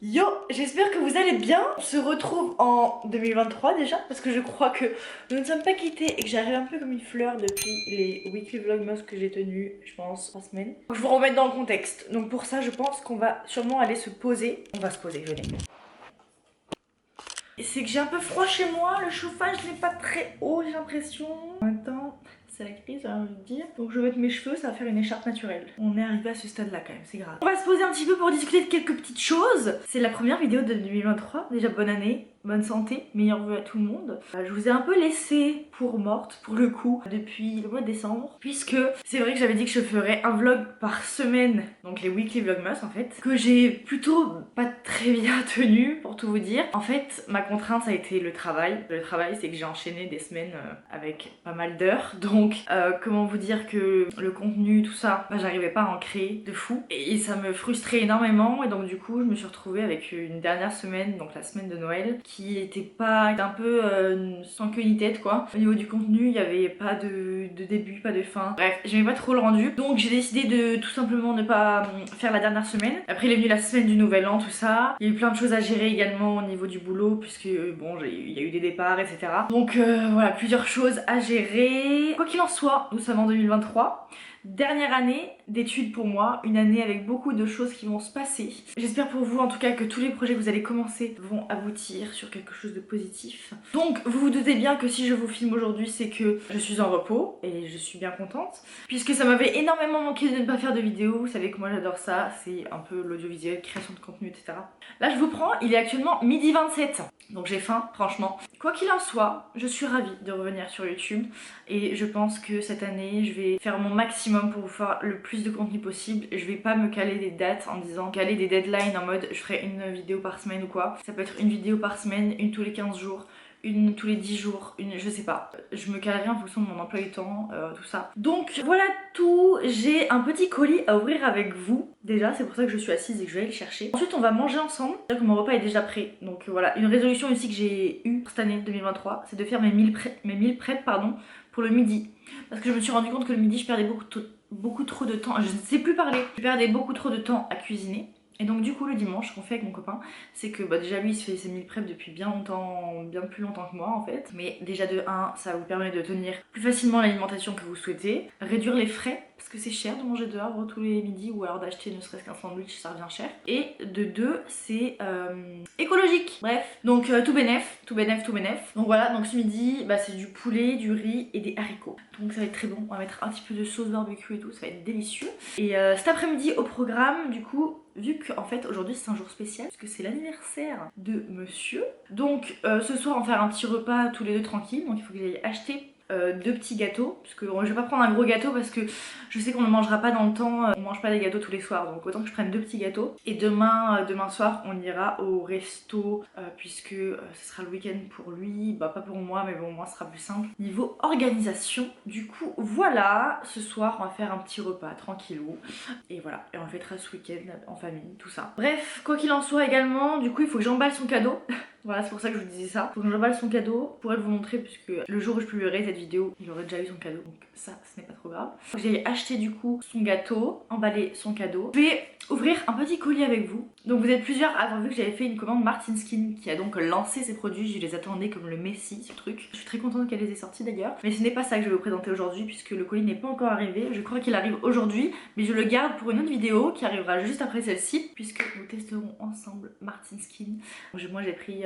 Yo, j'espère que vous allez bien. On se retrouve en 2023 déjà, parce que je crois que nous ne sommes pas quittés et que j'arrive un peu comme une fleur depuis les weekly vlogmas que j'ai tenus, je pense, 3 semaines. Je vous remets dans le contexte. Donc pour ça, je pense qu'on va sûrement aller se poser. On va se poser, venez. Et c'est que j'ai un peu froid chez moi, le chauffage n'est pas très haut, j'ai l'impression. En même temps, c'est la crise, j'ai envie de dire. Donc je vais mettre mes cheveux, ça va faire une écharpe naturelle. On est arrivé à ce stade là quand même, c'est grave. On va se poser un petit peu pour discuter de quelques petites choses. C'est la première vidéo de 2023, déjà bonne année. Bonne santé, meilleurs vœux à tout le monde. Je vous ai un peu laissé pour morte, pour le coup, depuis le mois de décembre, puisque c'est vrai que j'avais dit que je ferais un vlog par semaine, donc les weekly vlogmas en fait, que j'ai plutôt pas très bien tenu, pour tout vous dire. En fait, ma contrainte ça a été le travail. Le travail, c'est que j'ai enchaîné des semaines avec pas mal d'heures, donc comment vous dire que le contenu, tout ça, j'arrivais pas à en créer de fou, et ça me frustrait énormément, et donc du coup, je me suis retrouvée avec une dernière semaine, donc la semaine de Noël, qui était pas un peu sans queue ni tête quoi. Au niveau du contenu, il n'y avait pas de début, pas de fin. Bref, j'aimais pas trop le rendu. Donc j'ai décidé de tout simplement ne pas faire la dernière semaine. Après il est venu la semaine du nouvel an, tout ça. Il y a eu plein de choses à gérer également au niveau du boulot, puisque bon, il y a eu des départs, etc. Donc voilà, plusieurs choses à gérer. Quoi qu'il en soit, nous sommes en 2023. Dernière année d'études pour moi, une année avec beaucoup de choses qui vont se passer. J'espère pour vous en tout cas que tous les projets que vous allez commencer vont aboutir sur quelque chose de positif. Donc vous vous doutez bien que si je vous filme aujourd'hui, c'est que je suis en repos et je suis bien contente, puisque ça m'avait énormément manqué de ne pas faire de vidéo. Vous savez que moi j'adore ça, c'est un peu l'audiovisuel, création de contenu, etc. Là je vous prends, il est actuellement midi 27, donc j'ai faim franchement. Quoi qu'il en soit, je suis ravie de revenir sur YouTube et je pense que cette année je vais faire mon maximum pour vous faire le plus de contenu possible. Je vais pas me caler des dates en disant caler des deadlines en mode je ferai une vidéo par semaine ou quoi. Ça peut être une vidéo par semaine, une tous les 15 jours, une tous les 10 jours, une je sais pas. Je me calerai en fonction de mon emploi du temps, tout ça. Donc voilà tout, j'ai un petit colis à ouvrir avec vous. Déjà c'est pour ça que je suis assise et que je vais aller le chercher. Ensuite on va manger ensemble, c'est-à-dire que mon repas est déjà prêt. Donc voilà, une résolution aussi que j'ai eue cette année 2023, c'est de faire mes meal prep pardon, pour le midi. Parce que je me suis rendu compte que le midi je perdais beaucoup trop de temps, je ne sais plus parler, je perdais beaucoup trop de temps à cuisiner. Et donc du coup le dimanche, ce qu'on fait avec mon copain, c'est que déjà lui il se fait ses meal prep depuis bien longtemps, bien plus longtemps que moi en fait. Mais déjà de 1, ça vous permet de tenir plus facilement l'alimentation que vous souhaitez, réduire les frais, parce que c'est cher de manger dehors tous les midis, ou alors d'acheter ne serait-ce qu'un sandwich, ça revient cher. Et de 2, c'est écologique. Bref, donc tout bénef. Donc voilà, donc ce midi, c'est du poulet, du riz et des haricots. Donc ça va être très bon, on va mettre un petit peu de sauce barbecue et tout, ça va être délicieux. Et cet après-midi au programme, du coup, vu qu'en fait aujourd'hui c'est un jour spécial, parce que c'est l'anniversaire de monsieur. Donc ce soir on va faire un petit repas tous les deux tranquilles, donc il faut que j'aille acheter 2 petits gâteaux, parce que je vais pas prendre un gros gâteau parce que je sais qu'on ne mangera pas dans le temps, on mange pas des gâteaux tous les soirs, donc autant que je prenne 2 petits gâteaux. Et demain soir on ira au resto, puisque ce sera le week-end pour lui, pas pour moi, mais bon, moi ce sera plus simple. Niveau organisation, du coup voilà, ce soir on va faire un petit repas tranquillou, et voilà, et on le fêtera ce week-end en famille, tout ça. Bref, quoi qu'il en soit également, du coup il faut que j'emballe son cadeau. Voilà, c'est pour ça que je vous disais ça. Faut que j'emballe son cadeau pour vous montrer, puisque le jour où je publierai cette vidéo, il aurait déjà eu son cadeau. Donc ça, ce n'est pas trop grave. J'ai acheté du coup son gâteau, emballé son cadeau. Je vais ouvrir un petit colis avec vous. Donc vous êtes plusieurs à avoir vu que j'avais fait une commande Martin Skin, qui a donc lancé ses produits. Je les attendais comme le messie, ce truc. Je suis très contente qu'elle les ait sortis d'ailleurs. Mais ce n'est pas ça que je vais vous présenter aujourd'hui, puisque le colis n'est pas encore arrivé. Je crois qu'il arrive aujourd'hui, mais je le garde pour une autre vidéo qui arrivera juste après celle-ci, puisque nous testerons ensemble Martin Skin. Moi j'ai pris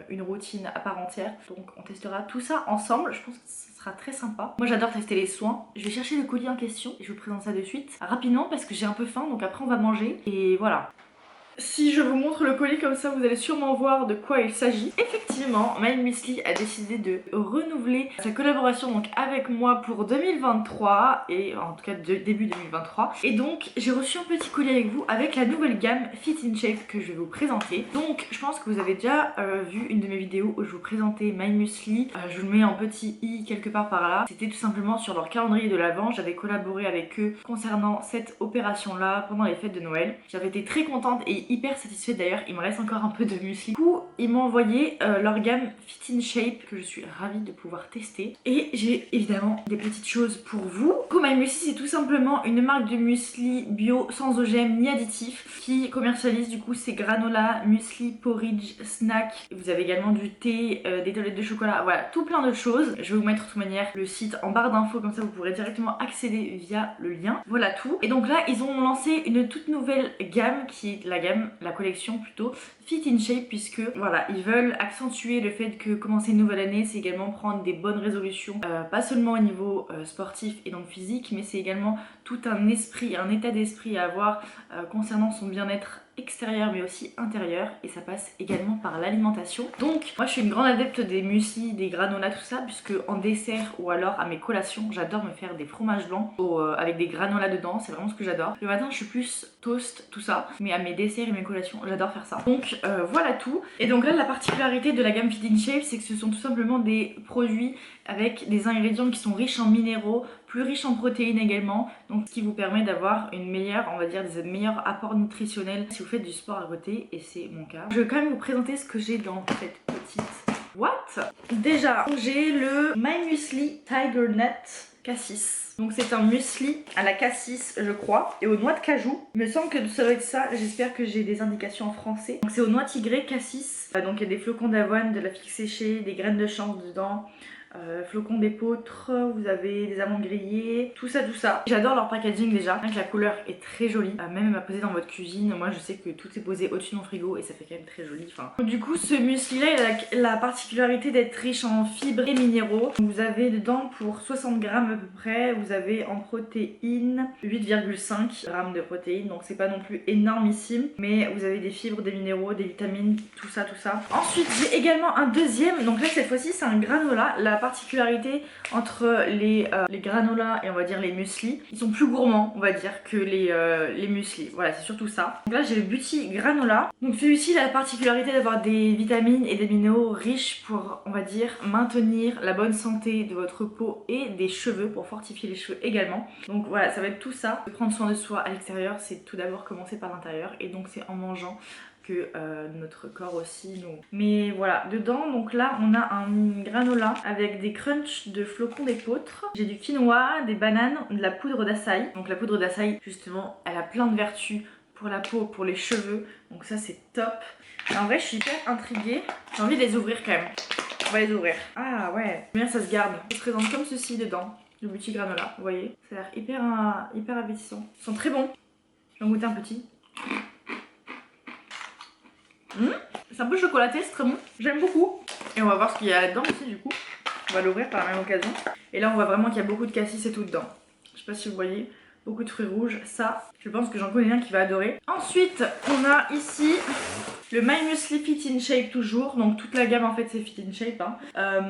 une routine à part entière, donc on testera tout ça ensemble. Je pense que ce sera très sympa. Moi j'adore tester les soins. Je vais chercher le colis en question et je vous présente ça de suite rapidement parce que j'ai un peu faim, donc après on va manger et voilà. Si je vous montre le colis comme ça, vous allez sûrement voir de quoi il s'agit. Effectivement, My Muesli a décidé de renouveler sa collaboration donc avec moi pour 2023, et en tout cas début 2023. Et donc j'ai reçu un petit colis avec vous avec la nouvelle gamme Fit in Shape que je vais vous présenter. Donc je pense que vous avez déjà vu une de mes vidéos où je vous présentais My Muesli. Je vous le mets en petit i quelque part par là. C'était tout simplement sur leur calendrier de l'Avent. J'avais collaboré avec eux concernant cette opération là pendant les fêtes de Noël. J'avais été très contente et hyper satisfaite d'ailleurs, il me reste encore un peu de muesli. Du coup ils m'ont envoyé leur gamme Fit in Shape que je suis ravie de pouvoir tester. Et j'ai évidemment des petites choses pour vous. Du coup My Muesli c'est tout simplement une marque de muesli bio sans OGM ni additifs qui commercialise du coup ces granola, muesli, porridge, snack. Vous avez également du thé, des tablettes de chocolat, voilà, tout plein de choses. Je vais vous mettre de toute manière le site en barre d'infos, comme ça vous pourrez directement accéder via le lien. Voilà tout. Et donc là ils ont lancé une toute nouvelle gamme qui est la collection plutôt Fit in Shape, puisque voilà, ils veulent accentuer le fait que commencer une nouvelle année c'est également prendre des bonnes résolutions, pas seulement au niveau sportif et donc physique, mais c'est également tout un esprit, un état d'esprit à avoir concernant son bien-être extérieur mais aussi intérieur, et ça passe également par l'alimentation. Donc moi je suis une grande adepte des muesli, des granola, tout ça, puisque en dessert ou alors à mes collations j'adore me faire des fromages blancs avec des granola dedans, c'est vraiment ce que j'adore. Le matin je suis plus toast, tout ça, mais à mes desserts et mes collations j'adore faire ça. Donc voilà tout. Et donc là la particularité de la gamme Fit in Shape c'est que ce sont tout simplement des produits avec des ingrédients qui sont riches en minéraux, plus riches en protéines également, donc ce qui vous permet d'avoir une meilleure, on va dire des meilleurs apports nutritionnels si vous faites du sport à côté, et c'est mon cas. Je vais quand même vous présenter ce que j'ai dans cette petite boîte. Déjà j'ai le My Muesli Tiger Nut Cassis. Donc c'est un muesli à la cassis je crois et aux noix de cajou. Il me semble que ça doit être ça, j'espère que j'ai des indications en français. Donc c'est aux noix tigrées cassis. Donc il y a des flocons d'avoine, de la figue séchée, des graines de chanvre dedans. Flocons d'épeautre, vous avez des amandes grillées, tout ça. J'adore leur packaging déjà, la couleur est très jolie, même à poser dans votre cuisine. Moi je sais que tout est posé au-dessus de mon frigo et ça fait quand même très joli. Du coup ce muesli là il a la particularité d'être riche en fibres et minéraux. Vous avez dedans pour 60 grammes à peu près, vous avez en protéines 8,5 grammes de protéines, donc c'est pas non plus énormissime, mais vous avez des fibres, des minéraux, des vitamines, tout ça. Ensuite j'ai également un deuxième, donc là cette fois-ci c'est un granola. La particularité entre les granola et on va dire les muesli, ils sont plus gourmands on va dire que les muesli, voilà c'est surtout ça. Donc là j'ai le Beauty Granola, donc celui-ci a la particularité d'avoir des vitamines et des minéraux riches pour on va dire maintenir la bonne santé de votre peau et des cheveux, pour fortifier les cheveux également. Donc voilà, ça va être tout ça. Prendre soin de soi à l'extérieur, c'est tout d'abord commencer par l'intérieur, et donc c'est en mangeant que notre corps aussi nous. Mais voilà, dedans donc là on a un granola avec des crunchs de flocons d'épeautre, j'ai du quinoa, des bananes, de la poudre d'açaï. Donc la poudre d'açaï justement elle a plein de vertus pour la peau, pour les cheveux, donc ça c'est top. Et en vrai je suis hyper intriguée, j'ai envie de les ouvrir quand même. On va les ouvrir. Ah ouais, bien ça se garde. Ça se présente comme ceci dedans, le Beauty Granola, vous voyez. Ça a l'air hyper appétissant. Ils sont très bons. Je vais en goûter un petit. C'est un peu chocolaté, c'est très bon. J'aime beaucoup. Et on va voir ce qu'il y a là-dedans aussi du coup. On va l'ouvrir par la même occasion. Et là on voit vraiment qu'il y a beaucoup de cassis et tout dedans. Je sais pas si vous voyez. Beaucoup de fruits rouges. Ça, je pense que j'en connais un qui va adorer. Ensuite, on a ici le My Muesli Fit in Shape toujours. Donc toute la gamme en fait c'est Fit in Shape.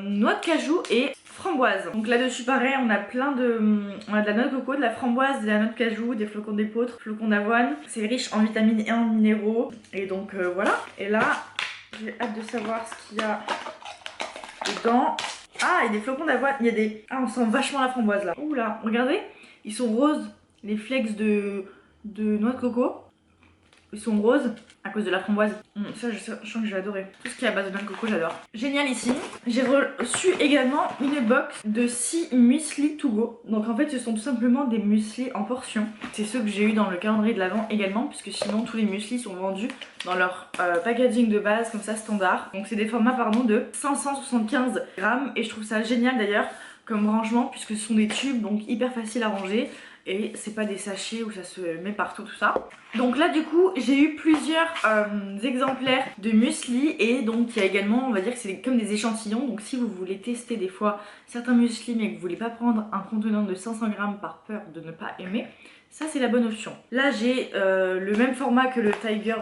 Noix de cajou et framboise. Donc là-dessus pareil, on a plein de... On a de la noix de coco, de la framboise, de la noix de cajou, des flocons d'épeautre, flocons d'avoine. C'est riche en vitamines et en minéraux. Et donc voilà. Et là, j'ai hâte de savoir ce qu'il y a dedans. Ah, il y a des flocons d'avoine. Il y a des... Ah, on sent vachement la framboise là. Ouh là, regardez. Ils sont roses. Les flakes de noix de coco. Ils sont roses à cause de la framboise. Ça je sens que j'ai adoré. Tout ce qui est à base de noix de coco j'adore. Génial ici. J'ai reçu également une box de 6 muesli to go. Donc en fait ce sont tout simplement des muesli en portions. C'est ceux que j'ai eu dans le calendrier de l'Avent également, puisque sinon tous les muesli sont vendus dans leur packaging de base comme ça standard. Donc c'est des formats de 575 grammes et je trouve ça génial d'ailleurs comme rangement, puisque ce sont des tubes donc hyper faciles à ranger. Et c'est pas des sachets où ça se met partout tout ça. Donc là du coup j'ai eu plusieurs exemplaires de muesli, et donc il y a également, on va dire que c'est comme des échantillons. Donc si vous voulez tester des fois certains muesli mais que vous voulez pas prendre un contenant de 500 grammes par peur de ne pas aimer, ça c'est la bonne option. Là j'ai le même format que le Tiger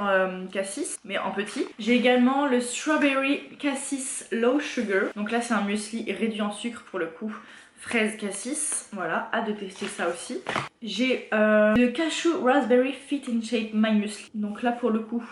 Cassis mais en petit. J'ai également le Strawberry Cassis Low Sugar. Donc là c'est un muesli réduit en sucre pour le coup. Fraise cassis, voilà, hâte de tester ça aussi. J'ai le Cashew Raspberry Fit in Shape My Muesli. Donc là pour le coup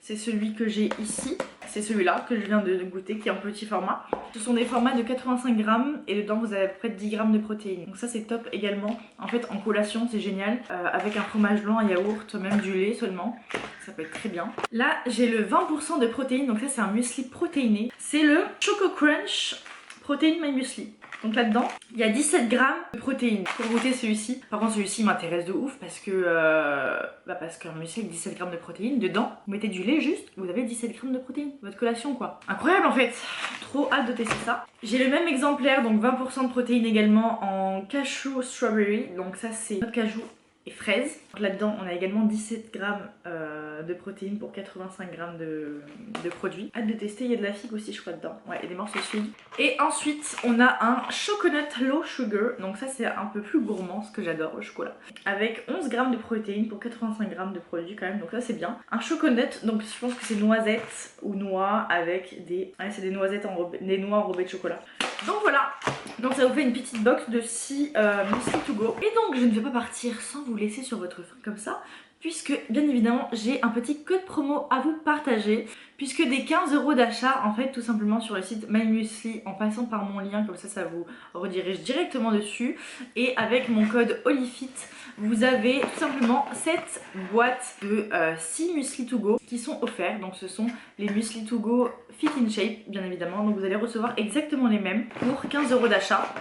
c'est celui que j'ai ici. c'est celui-là que je viens de goûter qui est en petit format. Ce sont des formats de 85 grammes et dedans vous avez à peu près 10 grammes de protéines. Donc ça c'est top également. En fait en collation c'est génial. Avec un fromage blanc, un yaourt, même du lait seulement. Ça peut être très bien. Là j'ai le 20% de protéines. Donc ça c'est un muesli protéiné. C'est le Choco Crunch Protein My Muesli. Donc là-dedans, il y a 17 grammes de protéines pour goûter celui-ci. Par contre, celui-ci m'intéresse de ouf parce que parce qu'un muesli avec 17 grammes de protéines, dedans, vous mettez du lait juste, vous avez 17 grammes de protéines. Votre collation quoi. Incroyable en fait. Trop hâte de tester ça. J'ai le même exemplaire, donc 20% de protéines également en cashew strawberry. Donc ça c'est notre cajou et fraise. Là-dedans, on a également 17 grammes de protéines pour 85 grammes de produits. Hâte de tester, il y a de la figue aussi je crois dedans. Ouais, et des morceaux de figue. Et ensuite, on a un chocolat low sugar. Donc ça c'est un peu plus gourmand, ce que j'adore, le chocolat. Avec 11 grammes de protéines pour 85 grammes de produits quand même, donc ça c'est bien. Un chocolat, donc je pense que c'est noisettes ou noix avec des... Ouais, c'est des noisettes enrobées, des noix enrobées de chocolat. Donc voilà, donc ça vous fait une petite box de 6 muesli to go. Et donc je ne vais pas partir sans vous laisser sur votre faim comme ça, puisque bien évidemment j'ai un petit code promo à vous partager, puisque des 15 € d'achat en fait tout simplement sur le site My Muesli en passant par mon lien, comme ça vous redirige directement dessus, et avec mon code OLIFIT vous avez tout simplement cette boîte de 6 muesli to go qui sont offerts. Donc ce sont les muesli to go Fit in Shape bien évidemment, donc vous allez recevoir exactement les mêmes pour 15 € d'achat.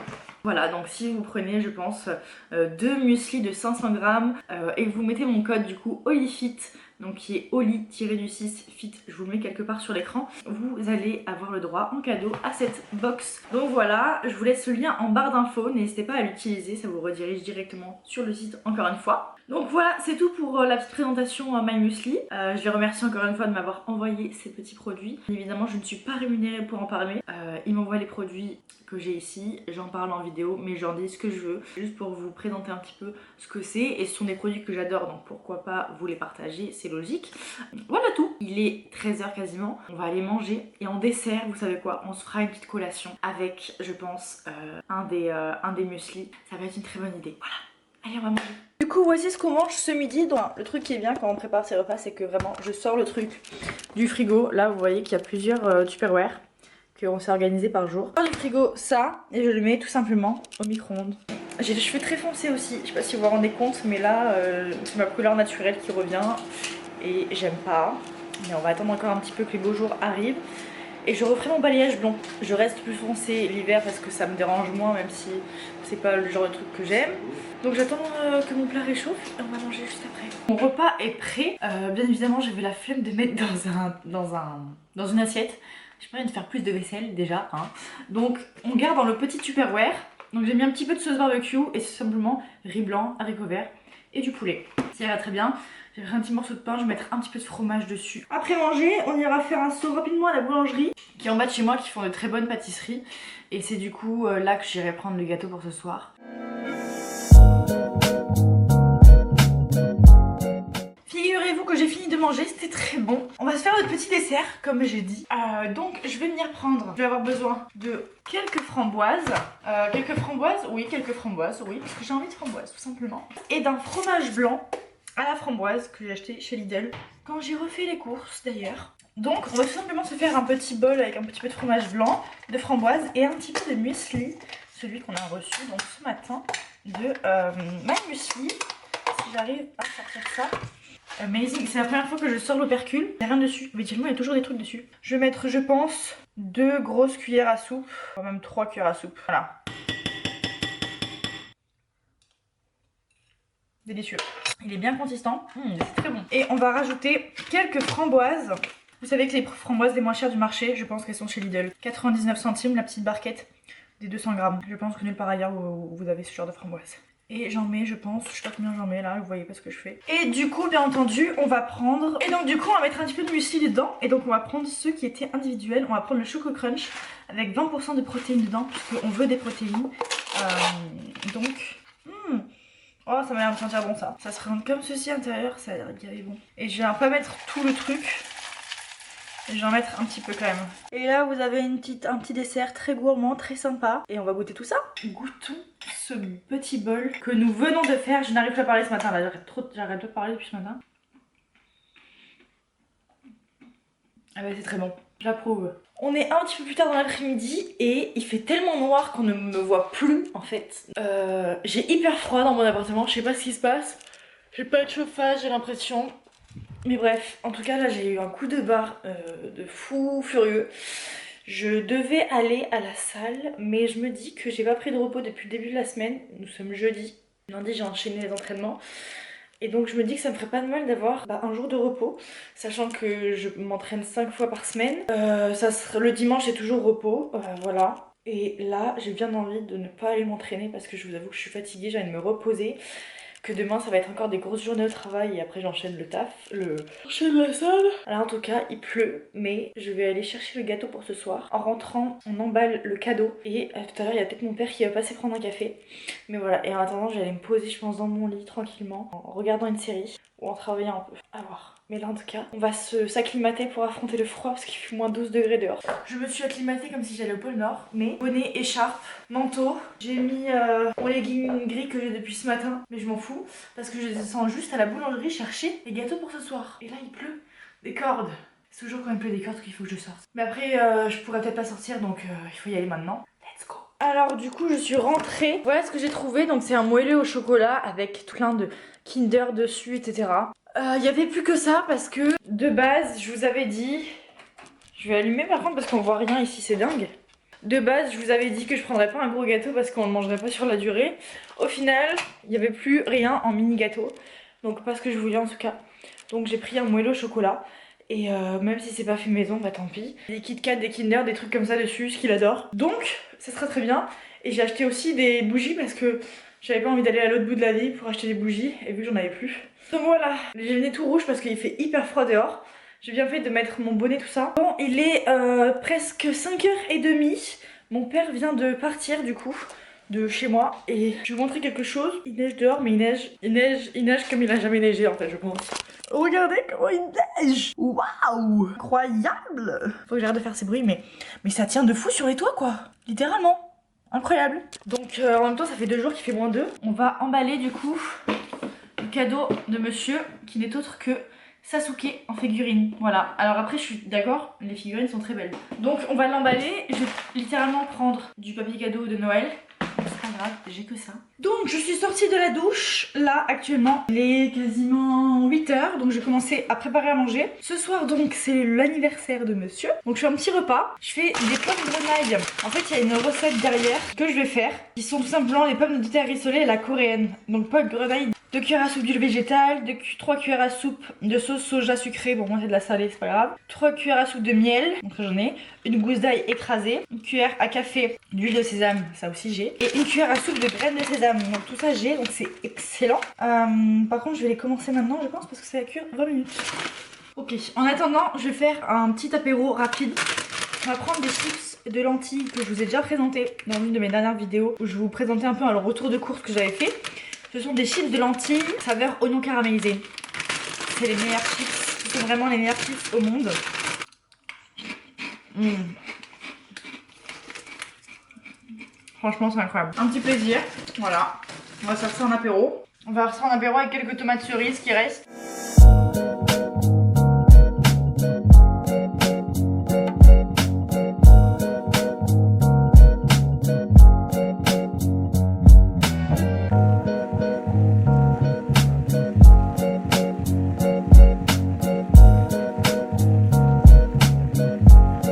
Voilà, donc si vous prenez je pense 2 muesli de 500 grammes et vous mettez mon code du coup OLIFIT, donc qui est oli-du-6 fit, je vous le mets quelque part sur l'écran, vous allez avoir le droit en cadeau à cette box. Donc voilà, je vous laisse le lien en barre d'infos, n'hésitez pas à l'utiliser, ça vous redirige directement sur le site encore une fois. Donc voilà, c'est tout pour la petite présentation My Muesli. Je les remercie encore une fois de m'avoir envoyé ces petits produits. Évidemment, je ne suis pas rémunérée pour en parler. Ils m'envoient les produits que j'ai ici, j'en parle en vidéo, mais j'en dis ce que je veux, juste pour vous présenter un petit peu ce que c'est. Et ce sont des produits que j'adore, donc pourquoi pas vous les partager, c'est logique. Voilà tout. Il est 13 h quasiment, on va aller manger. Et en dessert, vous savez quoi, on se fera une petite collation avec, je pense, un des muesli. Ça va être une très bonne idée. Voilà. Allez, on va manger. Du coup, voici ce qu'on mange ce midi. Donc, le truc qui est bien quand on prépare ses repas, c'est que vraiment, je sors le truc du frigo. Là, vous voyez qu'il y a plusieurs Tupperware qu'on s'est organisé par jour. Je sors du frigo ça et je le mets tout simplement au micro-ondes. J'ai les cheveux très foncés aussi. Je sais pas si vous vous rendez compte, mais là, c'est ma couleur naturelle qui revient et j'aime pas. Mais on va attendre encore un petit peu que les beaux jours arrivent. Et je referai mon balayage blond. Je reste plus foncé l'hiver parce que ça me dérange moins, même si c'est pas le genre de truc que j'aime. Donc j'attends que mon plat réchauffe et on va manger juste après. Mon repas est prêt. Bien évidemment j'avais la flemme de mettre dans une assiette. J'ai pas envie de faire plus de vaisselle déjà. Hein. Donc on garde dans le petit Tupperware. Donc j'ai mis un petit peu de sauce barbecue et c'est simplement riz blanc, haricots verts et du poulet. Ça ira très bien. J'ai pris un petit morceau de pain, je vais mettre un petit peu de fromage dessus. Après manger, on ira faire un saut rapidement à la boulangerie qui est en bas de chez moi, qui font de très bonnes pâtisseries. Et c'est du coup là que j'irai prendre le gâteau pour ce soir. Figurez-vous que j'ai fini de manger, c'était très bon. On va se faire notre petit dessert, comme j'ai dit. Donc je vais venir prendre, je vais avoir besoin de quelques framboises. Quelques framboises, oui, parce que j'ai envie de framboises, tout simplement. Et d'un fromage blanc à la framboise que j'ai acheté chez Lidl quand j'ai refait les courses d'ailleurs. Donc on va tout simplement se faire un petit bol avec un petit peu de fromage blanc, de framboise et un petit peu de muesli, celui qu'on a reçu donc ce matin de My Muesli. Si j'arrive à sortir ça. Amazing, c'est la première fois que je sors l'opercule. Il n'y a rien dessus, habituellement il y a toujours des trucs dessus. Je vais mettre, je pense, 2 grosses cuillères à soupe, voire même 3 cuillères à soupe. Voilà. Délicieux. Il est bien consistant, c'est très bon. Et on va rajouter quelques framboises. Vous savez que les framboises les moins chères du marché, je pense qu'elles sont chez Lidl. 99 centimes la petite barquette des 200 grammes. Je pense que nulle part ailleurs vous avez ce genre de framboises. Et j'en mets, je pense, je sais pas combien j'en mets là, vous voyez pas ce que je fais. Et du coup, bien entendu, on va prendre... Et donc du coup, on va mettre un petit peu de muesli dedans. Et donc on va prendre ceux qui étaient individuels. On va prendre le Choco Crunch avec 20% de protéines dedans, puisqu'on veut des protéines. Donc... Oh, ça m'a l'air de sentir bon ça. Ça se rend comme ceci à l'intérieur, ça a l'air gavé bon. Et je vais pas mettre tout le truc. Je vais en mettre un petit peu quand même. Et là vous avez un petit dessert très gourmand, très sympa. Et on va goûter tout ça. Goûtons ce petit bol que nous venons de faire. Je n'arrive plus à parler ce matin là, j'arrête de parler depuis ce matin. Ah bah c'est très bon, j'approuve. On est un petit peu plus tard dans l'après-midi et il fait tellement noir qu'on ne me voit plus en fait. J'ai hyper froid dans mon appartement, je sais pas ce qui se passe. J'ai pas de chauffage, j'ai l'impression. Mais bref, en tout cas là j'ai eu un coup de barre de fou furieux. Je devais aller à la salle, mais je me dis que j'ai pas pris de repos depuis le début de la semaine. Nous sommes jeudi. Lundi j'ai enchaîné les entraînements. Et donc je me dis que ça me ferait pas de mal d'avoir un jour de repos, sachant que je m'entraîne 5 fois par semaine. Le dimanche c'est toujours repos, voilà. Et là j'ai bien envie de ne pas aller m'entraîner parce que je vous avoue que je suis fatiguée, j'ai envie de me reposer. Que demain ça va être encore des grosses journées au travail et après j'enchaîne le taf, j'enchaîne la salle. Alors en tout cas il pleut, mais je vais aller chercher le gâteau pour ce soir. En rentrant on emballe le cadeau et tout à l'heure il y a peut-être mon père qui va passer prendre un café. Mais voilà, et en attendant je vais aller me poser je pense dans mon lit tranquillement en regardant une série ou en travaillant un peu, à voir. Mais là en tout cas on va s'acclimater pour affronter le froid parce qu'il fait moins 12 degrés dehors. Je me suis acclimatée comme si j'allais au pôle Nord, mais bonnet, écharpe, manteau. J'ai mis mon legging gris que j'ai depuis ce matin, mais je m'en fous parce que je descends juste à la boulangerie chercher les gâteaux pour ce soir. Et là il pleut, des cordes. C'est toujours quand il pleut des cordes qu'il faut que je sorte. Mais après je pourrais peut-être pas sortir donc il faut y aller maintenant. Let's go. Alors du coup je suis rentrée. Voilà ce que j'ai trouvé, donc c'est un moelleux au chocolat avec plein de Kinder dessus, etc. Il n'y avait plus que ça parce que de base je vous avais dit... Je vais allumer par contre parce qu'on voit rien ici, c'est dingue. De base je vous avais dit que je prendrais pas un gros gâteau parce qu'on ne mangerait pas sur la durée. Au final il n'y avait plus rien en mini gâteau. Donc pas ce que je voulais en tout cas. Donc j'ai pris un moelleux au chocolat. Et même si c'est pas fait maison, bah tant pis. Des Kit Kat, des Kinder, des trucs comme ça dessus, ce qu'il adore. Donc ça sera très bien. Et j'ai acheté aussi des bougies parce que j'avais pas envie d'aller à l'autre bout de la ville pour acheter des bougies. Et vu que j'en avais plus. Donc voilà, j'ai le nez tout rouge parce qu'il fait hyper froid dehors. J'ai bien fait de mettre mon bonnet, tout ça. Bon, il est presque 5h30. Mon père vient de partir du coup de chez moi et je vais vous montrer quelque chose. Il neige dehors mais il neige comme il a jamais neigé en fait je pense. Regardez comment il neige. Waouh, incroyable. Faut que j'arrête de faire ces bruits mais ça tient de fou sur les toits quoi. Littéralement. Incroyable. Donc en même temps ça fait 2 jours qu'il fait -2. On va emballer du coup le cadeau de monsieur qui n'est autre que Sasuke en figurine. Voilà. Alors après je suis d'accord, les figurines sont très belles. Donc on va l'emballer. Je vais littéralement prendre du papier cadeau de Noël. C'est pas grave, j'ai que ça. Donc je suis sortie de la douche. Là actuellement il est quasiment 8h. Donc je vais commencer à préparer à manger. Ce soir donc c'est l'anniversaire de monsieur. Donc je fais un petit repas. Je fais des pommes grenaille. En fait il y a une recette derrière que je vais faire. Qui sont tout simplement les pommes de terre rissolées et la coréenne. Donc pommes grenaille. 2 cuillères à soupe d'huile végétale, 3 cuillères à soupe de sauce soja sucrée, bon moi c'est de la salée, c'est pas grave. 3 cuillères à soupe de miel, donc j'en ai. Une gousse d'ail écrasée, une cuillère à café d'huile de sésame, ça aussi j'ai. Et une cuillère à soupe de graines de sésame, donc tout ça j'ai, donc c'est excellent. Par contre je vais les commencer maintenant je pense parce que ça va cuire 20 minutes. Ok, en attendant je vais faire un petit apéro rapide. On va prendre des chips de lentilles que je vous ai déjà présenté dans une de mes dernières vidéos où je vous présentais un peu le retour de course que j'avais fait. Ce sont des chips de lentilles saveur oignon caramélisé. C'est les meilleurs chips, c'est vraiment les meilleurs chips au monde. Franchement c'est incroyable. Un petit plaisir, voilà. On va se faire ça en apéro. On va faire ça en apéro avec quelques tomates cerises qui restent.